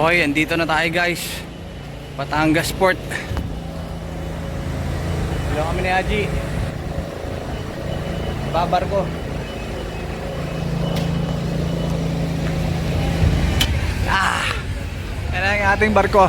Okay, andito na tayo guys. Batangas Port. Hello kami ni Haji. Babar ko. Yan ang ating barko.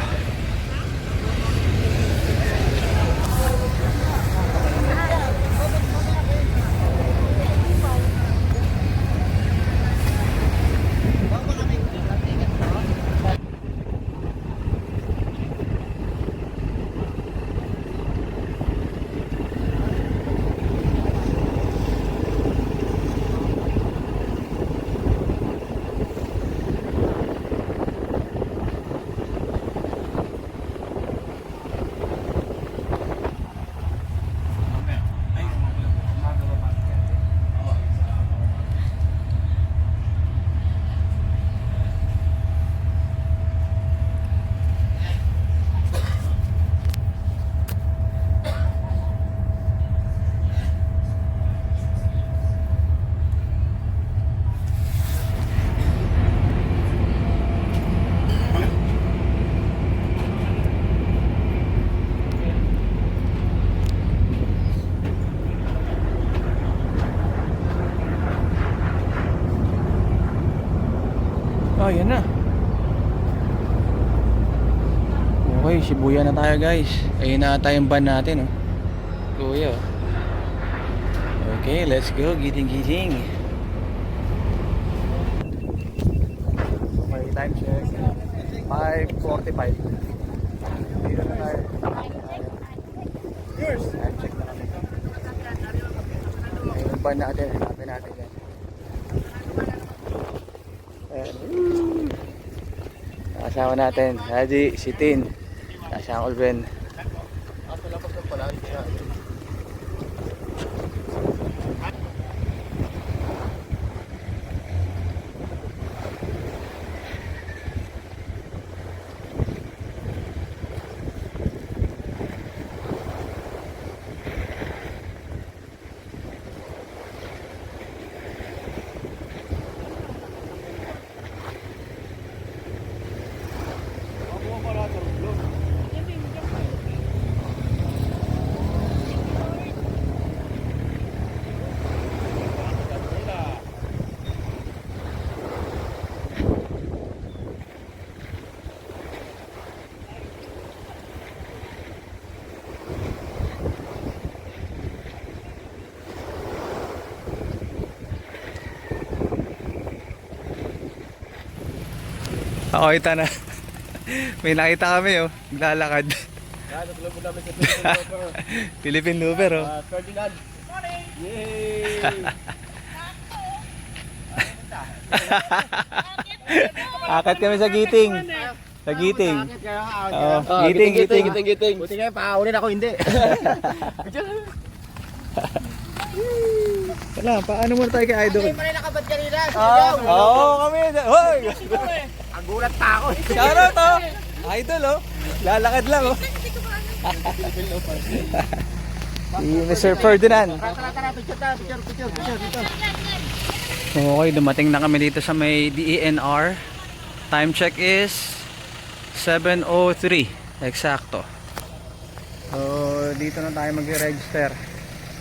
Oh, yan na. Okay, Shibuya na tayo guys. Ayun na tayong van natin, oh. Kuya, oh. Okay, let's go. Giting-giting. Okay, time check. 5:45. Dito na tayo. Time check na kami. Ayun ang van natin. Hanapin natin yan. Kasama natin Haji, si Tin, kasama Olben. Okay, ita na. May nakita kami, oh. Naglalakad. Naglalakad namin sa Philippine Lover. Philippine Lover, oh. Ferdinand. Morning! Yay! Akit kami sa Giting. Sa Giting. Giting. Buti nga, paaunin ako, hindi. Wala, paano muna tayo kay Idol? Hindi pa rin nakabad kanina. Oo, kami. Hoy! Ang gulat pa ako. Shoutout, oh. Idol, oh. Lalakad lang, oh. Si Mr. Ferdinand. Tara, picture. Okay, dumating na kami dito sa may DENR. Time check is 7:03. Eksakto. So, dito na tayo mag-register.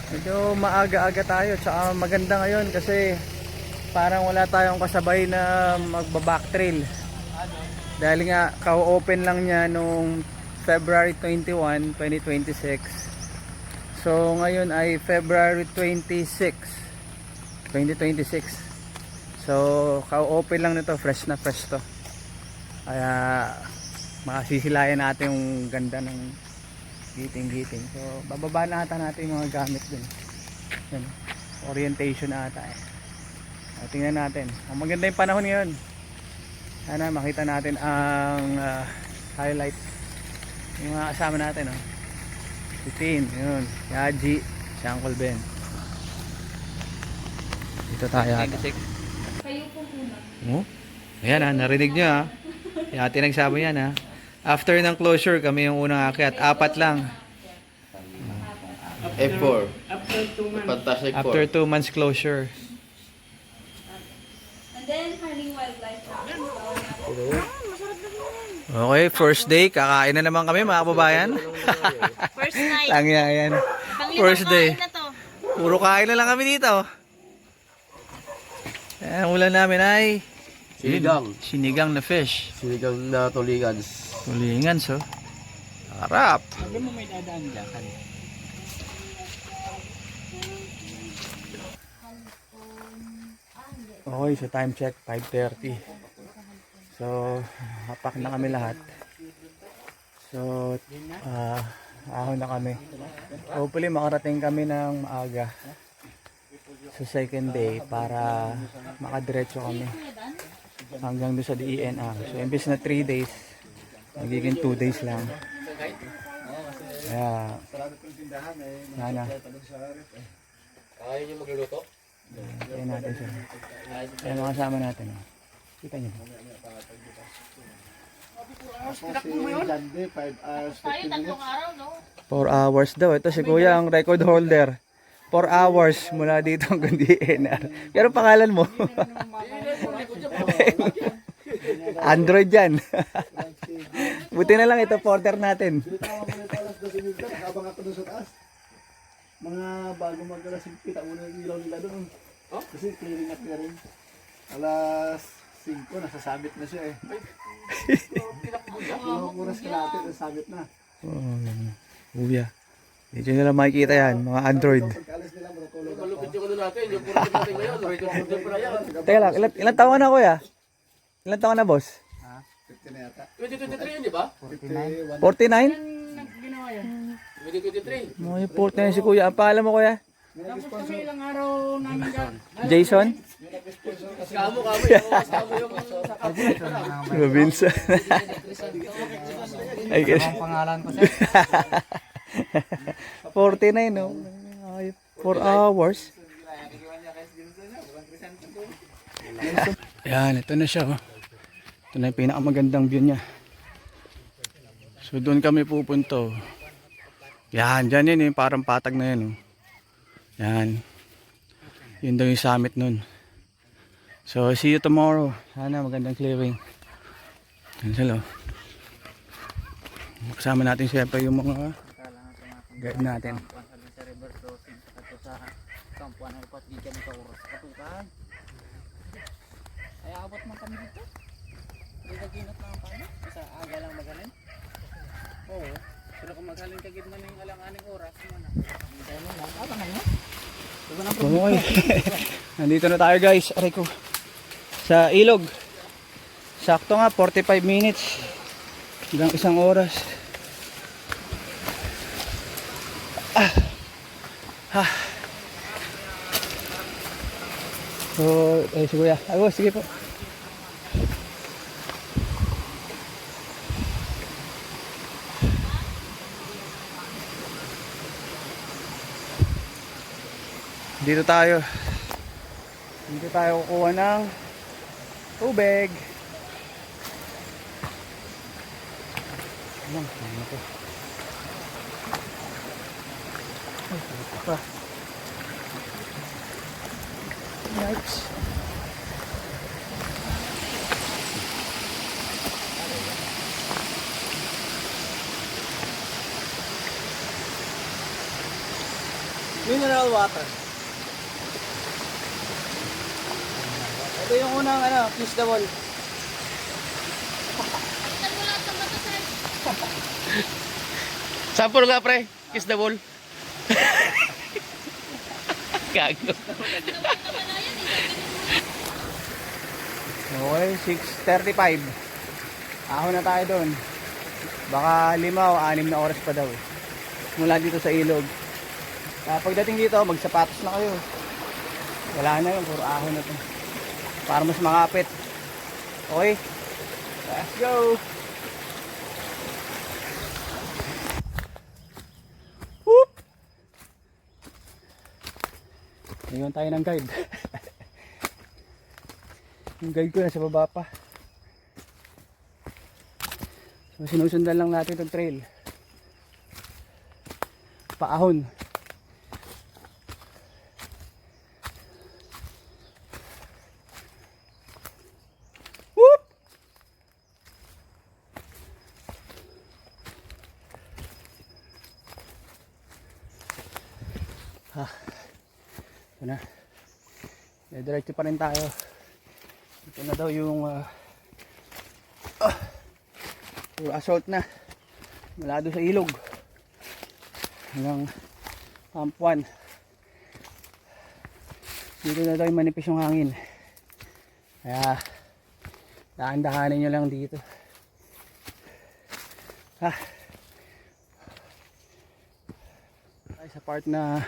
Medyo maaga-aga tayo. Tsaka maganda ngayon kasi parang wala tayong kasabay na magba-backtrail. Dahil nga, ka-open lang niya nung February 21, 2026. So, ngayon ay February 26, 2026. So, ka-open lang nito. Fresh na fresh to. Kaya, makasisilayan natin yung ganda ng giting. So, bababa na ata natin yung mga gamit dun. Yan. Orientation na ata, eh. Tingnan natin. Ang maganda yung panahon ngayon. Sana makita natin ang highlight. Yung mga kasama natin, oh. Si Tin, yun. Si Haji, si Uncle Ben. Dito tayo ata. Kayo po una. Oh? Ayan, ha, narinig nyo, ha. Yung ate nagsabi yan, ha. After ng closure, kami yung unang akyat. 4 lang. F4. After 2 months. Fantastic After 4. 2 months closure. And then, Harling Wildlife. Okay, first day. Kakain na naman kami mga kababayan. First night. Tangya yan. Panglimang First day. kain na to. Puro kain na lang kami dito. Ang ulan namin ay sinigang na fish. Sinigang na tulingan. Tulingan, so. Harap. Sabi mo may dadaan dyan. Okay, so time check, 5:30. So, hapak na kami lahat. So, ahon na kami. Hopefully, makarating kami ng maaga sa second day para makadiretso kami hanggang doon sa DENR. So, imbes na 3 days, magiging 2 days lang. Kaya, sana. Ayaw niyo magluluto? Kaya natin siya. Kaya mga kasama natin. Kita niyo. Tayo tatlong araw, no? 4 hours daw. Ito si Kuya ang record holder. 4 hours mula dito hanggang DNR. Pero pangalan mo? Android yan. Buti na lang ito porter natin. Habang ako doon sa taas, mga bago mag-alas 5, una yung ilaw nila doon. Kasi clearing na clearing. Alas 5, nasasabit na siya eh. Ilang oras ka natin, nasasabit na. Oh, Kuya. Dito nyo lang makikita yan, mga Android. Pagkaalis nila, matutulog ako. Malupit yung ano natin, yung puro natin ngayon. Record pa na yan. Teka lang, ilan taon ka na Kuya? Ilan taon ka na boss? 50 na yata. 2023 yun, di ba? 51. 49? 2023. Mga 49 si Kuya. Ang pangalan mo Kuya? Ilang araw namin dyan. Jason? Kamo yung Robinson. Ay, kasi. pangalan ko sir. 49 no? Ay, 4 hours. Yan, ito na siya. Oh. Ito na yung pinakamagandang view niya. So doon kami pupunta. Oh. Yan, dyan yun yung parang patag na yan. Oh. Yan. Yun daw yung summit nun. So see you tomorrow. Sana magandang clearing. Yan sila. Oh. Kasama natin siyempre yung mga guide natin. Ay, abot man kami dito. Hindi naginot lang ang paano. Sa aga lang magaling. Oo. Pero kung magaling ka gitna na yung alang-aning oras, ano na. Bumuhay. Nandito na tayo guys. Aray ko. Sa ilog. Sakto nga 45 minutes. Hanggang 1 oras. So, si Kuya. Ay, sige po. Dito tayo. Dito tayo kukuha ng tubig. Ano to? Ay, ito pa. Yikes. Mineral water. Ito yung unang kiss the wall. Sampol nga pre, kiss the ball. Gago. Okay, 6:35. Ahon na tayo doon. Baka 5 o 6 na oras pa daw. Mula dito sa ilog. Pagdating dito, magsapatos na kayo. Wala na yun, puro ahon na to. Para mas makapit. Okay? Let's go! Whoop! Ngayon tayo ng guide. Yung guide ko nasa baba pa. So sinusundan lang natin itong trail. Paahon. Whoop! Ito na. Diretso pa rin tayo. Ito na daw yung yung assault na. Mula doon sa ilog. Hanggang Camp 1. Dito na daw yung manipis yung hangin. Kaya daan-dahanin nyo lang dito. Ay, sa part na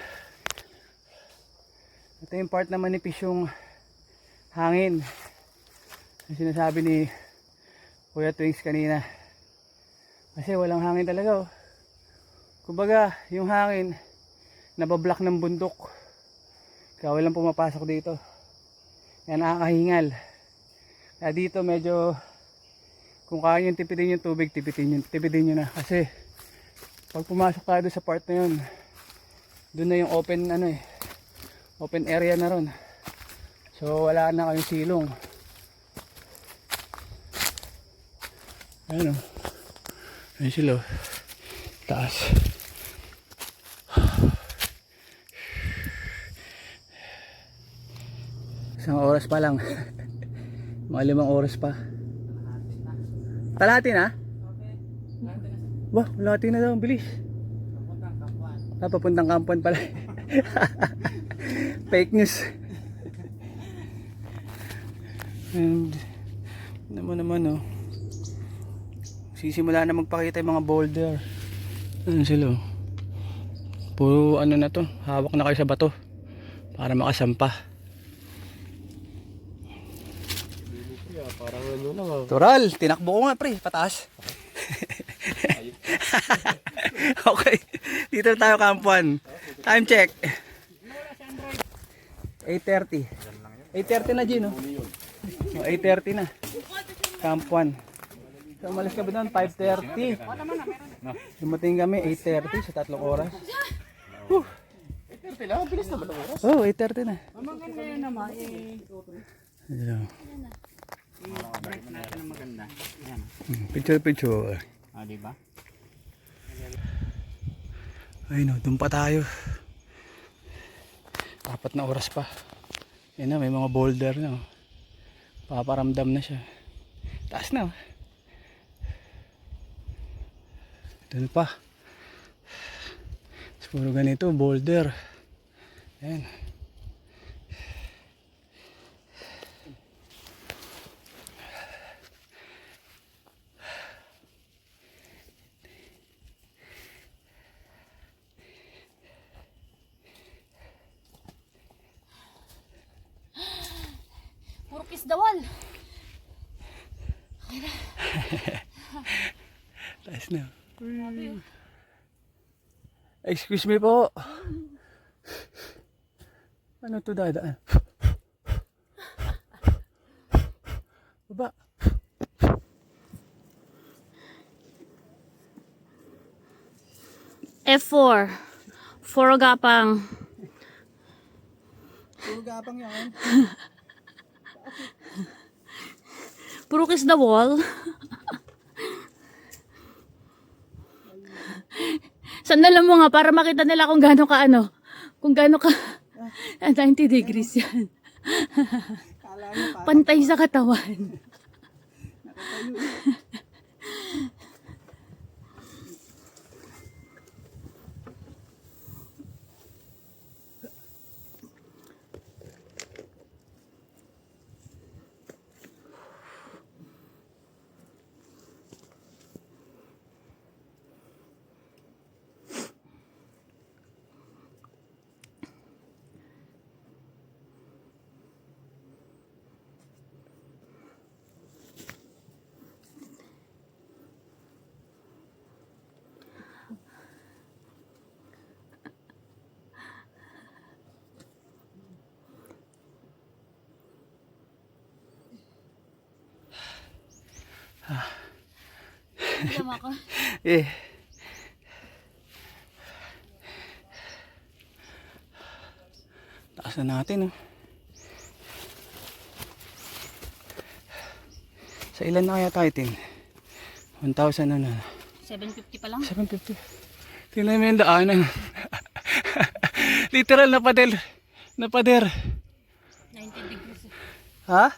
ito yung part na manipis yung hangin. Yung sinasabi ni Kuya Twings kanina. Kasi walang hangin talaga, oh. Kumbaga, yung hangin nabablock ng bundok. Kaya walang pumapasok dito. Kaya nakakahingal. Kaya dito medyo kung kaya nyo tipidin yung tubig, tipidin nyo na. Kasi pag pumasok tayo doon sa part na yun, doon na yung open open area na ron. So wala na kayong silong. Ayun, oh. Ayun sila, oh. Taas. Isang oras pa lang. Mga 5 oras pa. Kalahati na? Wah, kalahati na daw. Ang bilis. Papuntang Kampuan pala. Fake news. And naman, oh. Sisimula na magpakita yung mga boulder. Ano sila, oh. Puro ano na to. Hawak na kayo sa bato. Para makasampa. Parang ano lang, oh. Tural, tinakbo ko nga pre, pataas. Okay, dito na tayo Kampuan. Time check. 8:30. 8:30 na Gino. 8:30 na. Kampuan. So umalis ka ba doon? 5:30. Dumating kami 8:30 sa 3 oras. 8:30 lang, bilis naman ang oras. Oh, 8:30 na. Maganda yun naman. Ayan. Break natin ang maganda. Ayan. Picture. Ah, di ba? Ay no, doon pa tayo. 4 na oras pa. Yan na, may mga boulder na, oh. Paparamdam na siya. Taas na, oh. Doon pa. Puro ganito, boulder. Ayan. Puro kisdawal. Taas na. Excuse me po. Ano to dadaan? Baba. F4. Foro gapang. Puro gapang yan. Puro kisdawal. Sandalan mo nga para makita nila kung gaano ka kung gaano ka 90 degrees yan. Pantay sa katawan. Tama ko. Eh. Taas na natin, oh. Sa ilan na kaya tayo, Tin? 1,000 na na. 750 pa lang. 750. Tingnan mo yung daanan. Literal na pader. Na pader. 90 degrees. Ha?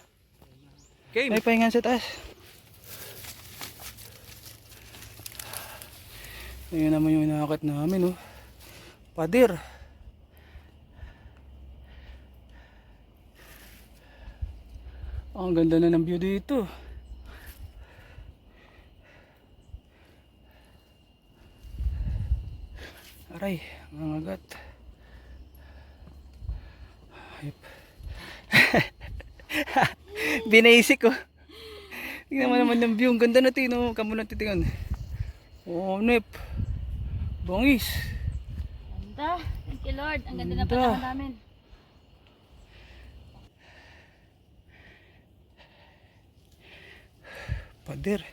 Okay. May pahingan sa taas. Ayun naman yung inakit namin, oh. Pader. Ang ganda na ng view dito. Aray, ang agat. Ayop. Binaisik ko. Tingnan mo naman yung view. Ang ganda na tino. Kamu na titingan. Oh, nip. Bongis. Ganda. Thank you Lord. Ang ganda na Ganda. panahon namin. Pader.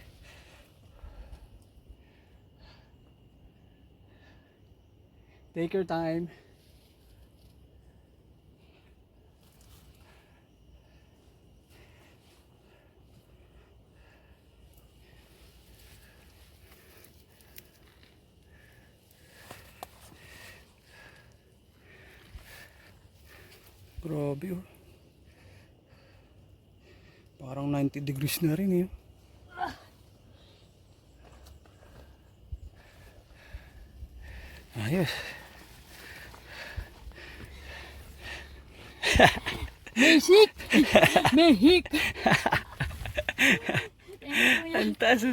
Take your time. Grabe, oh. Parang 90 degrees na rin, eh. Ayos. Mehik! Mehik! Ang taas.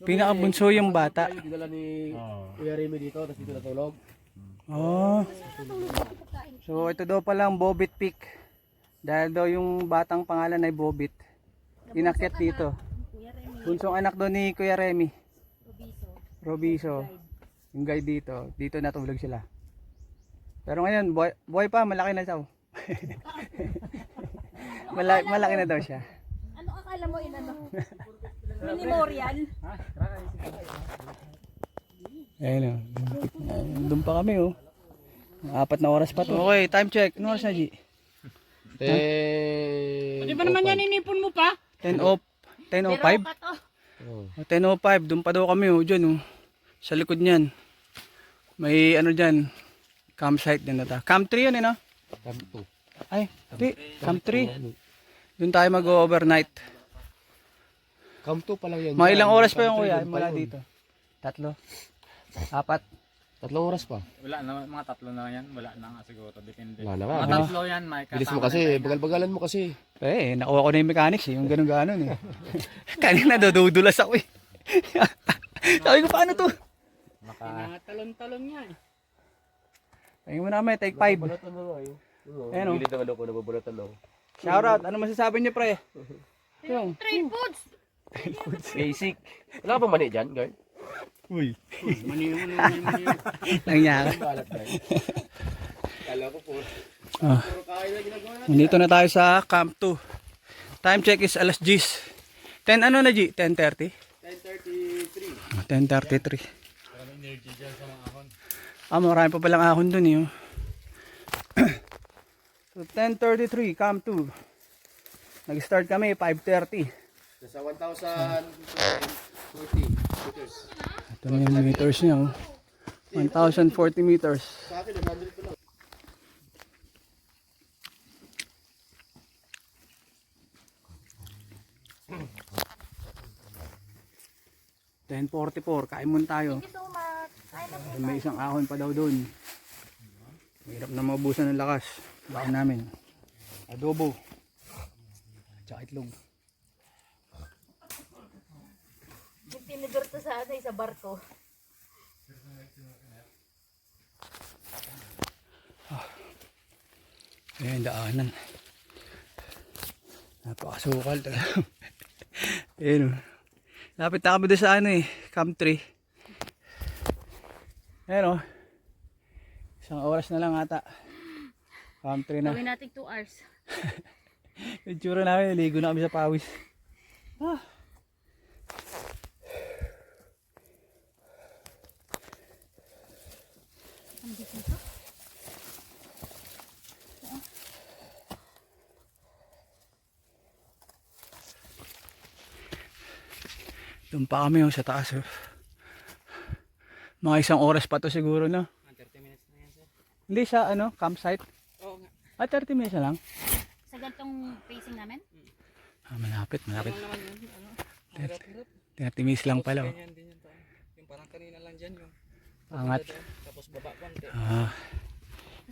Pinakabunso yung bata. Dinala ni Kuya Remy dito, tapos dito natulog. Oh. So ito daw palang Bobit Peak. Dahil daw yung batang pangalan ay Bobit. Inakyat dito. Bunsong anak daw ni Kuya Remy. Robiso. Yung guide dito. Dito natulog sila. Pero ngayon, buhay pa, malaki na siya. Malaki na daw siya. Ano akala mo inano? Minimorial? Ayun o. Doon pa kami oh. 4 na oras pa to. Okay, time check. Ano oras na, G? Pwede Di ba naman yan inipon mo pa? 10:05? Ka to. 10:05. Doon pa daw kami oh. Diyan oh. Sa likod niyan. May ano dyan. Campsite din na ta. Camp 3 yun eh no? Camp 2. Ay, di. Camp 3. Doon tayo mag-overnight. Camp 2 pa lang yan. Mga ilang oras pa yung kuya mula dito? 3? 4? 3 oras pa. Wala na, mga 3 na yan. Wala na nga siguro. Depende. Wala na nga. Mga 3 yan, may Bilis mo kasi, bagal-bagalan mo kasi. Eh, nakuha ko na yung mechanics eh. Yung ganun-ganon eh. Kanina dudulas ako eh. Sabi ko, paano to? Talon-talon niya eh. Tingin mo namin, take 5. Nabubulatan na nga eh. Ayan, oh. Gilid ang ano ko, nabubulatan na. Shoutout, ano masasabi niyo pre? Yung Trade foods! basic. Wala ka bang mani dyan, guard? Uy. Mani. Nangyari. Balat na Kala ko po. Ah. Nandito na tayo sa Camp 2. Time check is alas 10. 10 ano na G? 10:30? 10:33. 10:33. Marami pa palang ahon dun eh. Oh. So 10:33, Camp 2. Nag-start kami 5:30. Nasa 1,040 meters. Ito na yung meters niya. Oh. 1,040 meters. Sa akin, 100 pa lang. 10:44, kain muna tayo. Thank you so much. May isang ahon pa daw doon. Mahirap na maubusan ng lakas. Baka namin. Adobo. Tsaka itlog. Yung tinidor to sa sa barko. Ayan, daanan. Napakasukal talaga. Ayan o. Lapit na kami doon sa ano eh, Camp 3. Ayan o. Isang oras na lang ata. Camp 3 na. Gawin natin 2 hours. Yung tsura namin, ligo na kami sa pawis. Ah. Doon pa kami oh, sa taas oh. Mga isang oras pa to siguro na. 30 minutes na yan, sir. Hindi siya campsite. Oo nga. 30 minutes na lang. Sa gantong pacing namin? Malapit. Ano naman yun? Ano? Hirap-hirap. 30 minutes lang pala. Ganyan din yan. Yung parang kanina lang dyan yung Angat. tapos baba konti.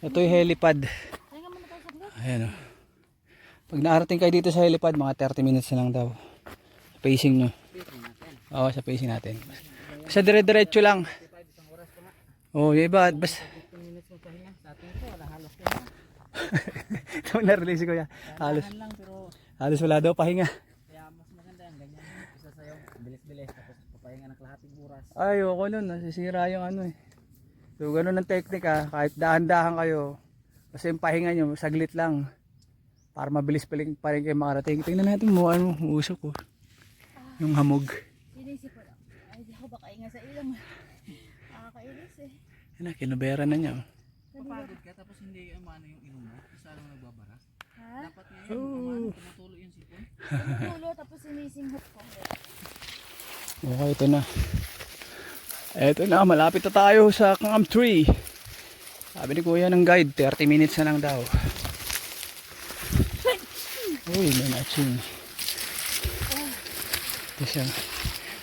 Ito yung helipad. Kaya muna tayo sa vlog. Ayan o. Pag naarating kayo dito sa helipad, mga 30 minutes na lang daw. Sa pacing nyo. Oo, sa pacing natin. Sa dire-diretso lang. Oo, yung iba. Basta. 15 minutes mo pahinga. Sa atin ko, wala halos ko na. Ito na-release ko yan. Halos, Lang pero halos wala daw pahinga. kaya mas maganda yan. Ganyan. Isa sa'yo. Bilis-bilis. Tapos papahinga ng kalahating oras. Ay, okay nun. Nasisira yung ano eh. So, ganun ang technique kahit dahan-dahan kayo. Kasi yung pahinga nyo, saglit lang. Para mabilis pa rin kayo makarating. Tingnan natin mo, usok ko. Yung hamog. Sinisip ko lang. Ay, di ako baka inga sa ilang. Nakakainis eh. Yan na, kinubera na niya. Papagod ka tapos hindi umano yung inom mo. Kasi alam mo nagbabara. Ha? Dapat ngayon umano tumutulo yung sipon. Tumutulo tapos sinisinghot ko. Okay, ito na. Ito na, malapit na tayo sa Camp 3. Sabi ni Kuya ng guide, 30 minutes na lang daw. Uy, may matching. Ito siya.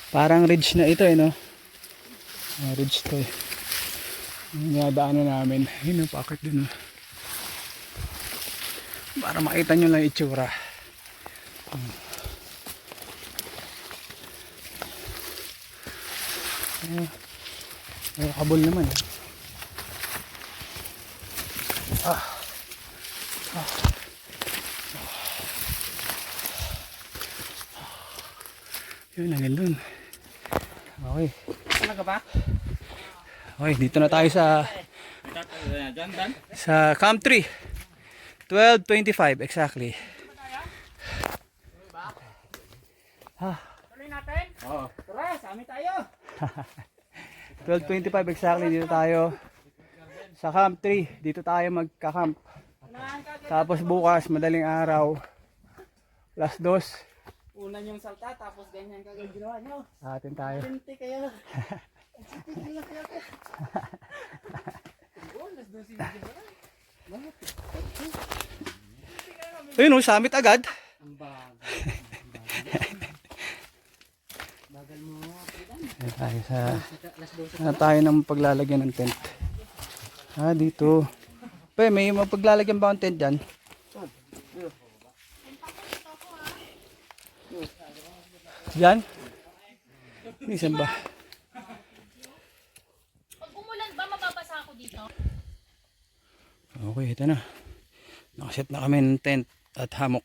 Parang ridge na ito no? Ridge to eh. Dinadaanan namin. Yun, pakit din. Para makita nyo lang itsura. Kabul naman. Yun, hanggang dun. Okay. Ano ka ba? Okay, dito na tayo sa Diyan, Dan? Camp 3. 12:25 exactly. Tuloy natin? Oo. Tara, sami tayo. 12:25 exactly dito tayo sa Camp 3. Dito tayo magka-camp. Tapos bukas madaling araw. Alas 2. Una yung salta, tapos ganyan kagawin ginawa nyo. Atin tayo. Pinti kayo. Ayun oh, summit agad. Ang bagal. Bagal mo. Ayan tayo sa tayo ng paglalagyan ng tent. Dito. May mapaglalagyan ba ang tent dyan? Diyan? Isan ba? Pag umulan ba, mababasa ako dito? Okay, ito na. Nakaset na kami ng tent at hammock.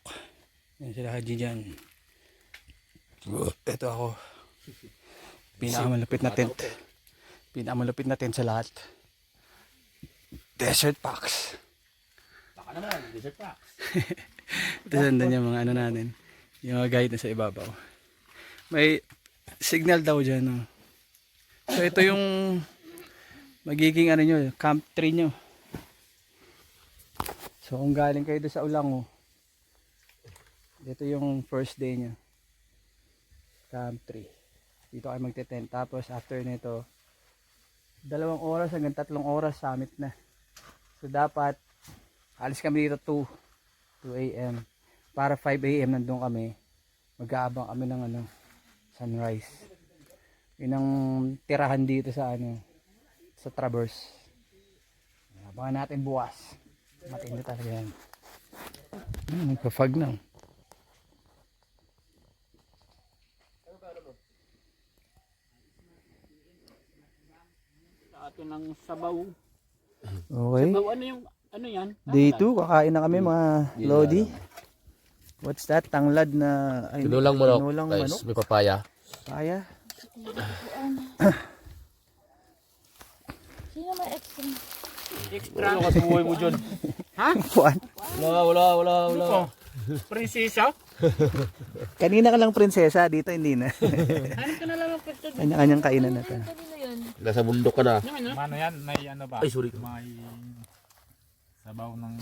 Yan sila Haji dyan. Ito ako. Pinakamalupit na tent. Pinakamalupit na tent sa lahat. Desert Packs. Baka naman, desert pa. Ito sandan yung mga ano natin. Yung mga guide na sa ibabaw. May signal daw dyan. Oh. So ito yung magiging ano nyo, Camp 3 nyo. So kung galing kayo doon sa Ulango, dito yung first day nyo. Camp 3. Dito kayo magte-tent. Tapos after nito, 2 oras hanggang 3 oras summit na. So dapat alis kami dito 2 AM. Para 5 AM nandun kami. Mag-aabang kami ng sunrise. Yun ang tirahan dito sa sa Traverse. Abangan natin bukas. Matindi talaga yan. Nagka-fog na. Sa atin ng sabaw. Okay. Sabaw, ano yan? Day 2, kakain na kami mga Lodi. What's that? Tanglad na... Tinulang manok. Tinulang Guys, manok. may papaya. Kaya. Sino may extra? Extra. Ano kasi buhay mo dyan? Puan. Wala. Prinsesa? Kanina ka lang prinsesa, dito hindi na. Hanap ka na lang ang pwesto. Kanya-kanyang kainan na to. Kanino yun? Nasa bundok ka na. Ano yan? May ano ba? Ay, sorry. May sabaw ng